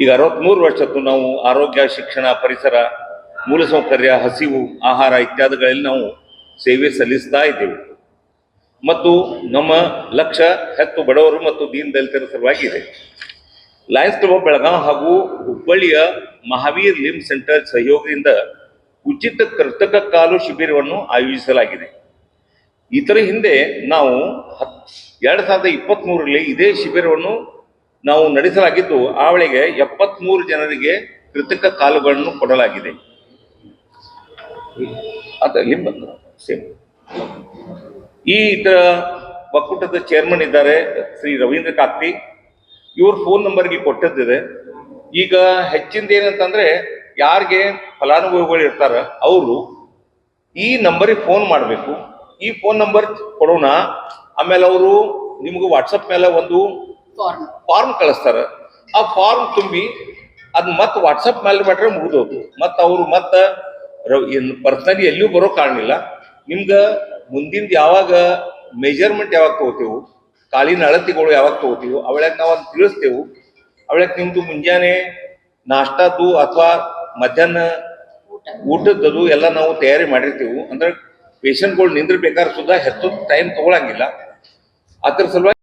ಈಗ 63 ವರ್ಷದ್ದು ನಾವು ಆರೋಗ್ಯ, ಶಿಕ್ಷಣ, ಪರಿಸರ, ಮೂಲಸೌಕರ್ಯ, ಹಸಿವು, ಆಹಾರ ಇತ್ಯಾದಿಗಳಲ್ಲಿ ನಾವು ಸೇವೆ ಸಲ್ಲಿಸ್ತಾ ಇದ್ದೇವೆ. ಮತ್ತು ನಮ್ಮ ಲಕ್ಷ್ಯ ಹೆಚ್ಚು ಬಡವರು ಮತ್ತು ದೀನ ದಲಿತರ ಸಲುವಾಗಿ ಇದೆ. ಲಯನ್ಸ್ ಕ್ಲಬ್ ಆಫ್ ಬೆಳಗಾವಿ ಹಾಗೂ ಹುಬ್ಬಳ್ಳಿಯ ಮಹಾವೀರ್ ಲಿಮ್ ಸೆಂಟರ್ ಸಹಯೋಗದಿಂದ ಉಚಿತ ಕೃತಕ ಕಾಲು ಶಿಬಿರವನ್ನು ಆಯೋಜಿಸಲಾಗಿದೆ. ಇದರ ಹಿಂದೆ ನಾವು 2023ರಲ್ಲಿ ಇದೇ ಶಿಬಿರವನ್ನು ನಾವು ನಡೆಸಲಾಗಿದ್ದು, ಆ ವೇಳೆಗೆ 73 ಜನರಿಗೆ ಕೃತಕ ಕಾಲುಗಳನ್ನು ಕೊಡಲಾಗಿದೆ. ಅದಲ್ಲಿ ಸೇಮ್ ಈ ಇದರ ಒಕ್ಕೂಟದ ಚೇರ್ಮನ್ ಇದ್ದಾರೆ ಶ್ರೀ ರವೀಂದ್ರ ಕಾಕ್ತಿ. ಇವ್ರ ಫೋನ್ ನಂಬರ್ಗೆ ಕೊಟ್ಟದ್ದಿದೆ. ಈಗ ಹೆಚ್ಚಿಂದ ಏನಂತಂದ್ರೆ, ಯಾರಿಗೆ ಫಲಾನುಭವಿಗಳು ಇರ್ತಾರ ಅವರು ಈ ನಂಬರಿಗೆ ಫೋನ್ ಮಾಡಬೇಕು. ಈ ಫೋನ್ ನಂಬರ್ ಕೊಡೋಣ. ಆಮೇಲೆ ಅವರು ನಿಮ್ಗೆ ವಾಟ್ಸಪ್ ಮೇಲೆ ಒಂದು ಫಾರ್ಮ್ ಕಳಿಸ್ತಾರ. ಆ ಫಾರ್ಮ್ ತುಂಬಿ ಅದ್ ಮತ್ತೆ ವಾಟ್ಸಪ್ ಮೇಲೆ ಮಾಡ್ರೆ ಮುಗಿದೋದು. ಮತ್ತು ಅವರು ಮತ್ತೆ ಪರ್ಸನಲಿ ಎಲ್ಲಿಯೂ ಬರೋ ಕಾರಣಿಲ್ಲ. ನಿಮ್ಗೆ ಮುಂದಿನ ಯಾವಾಗ ಮೆಜರ್ಮೆಂಟ್ ಯಾವಾಗ ತಗೋತೀವಿ, ಕಾಲಿನ ಅಳತೆಗಳು ಯಾವಾಗ ತಗೋತೀವಿ, ಅವಳಕ್ಕೆ ನಾವು ಅದು ತಿಳಿಸ್ತೇವೆ. ಅವಳಕ್ಕೆ ನಿಮ್ದು ಮುಂಜಾನೆ ನಾಷ್ಟಾದ್ದು ಅಥವಾ ಮಧ್ಯಾಹ್ನ ಊಟದ್ದು ಎಲ್ಲ ನಾವು ತಯಾರಿ ಮಾಡಿರ್ತೀವಿ. ಅಂದ್ರೆ ಪೇಷಂಟ್ಗಳು ನಿಂದಿರ್ಬೇಕಾದ್ರೆ ಸುಧಾ ಹೆಚ್ಚು ಟೈಮ್ ತಗೊಳಂಗಿಲ್ಲ. ಅದ್ರ ಸಲುವಾಗಿ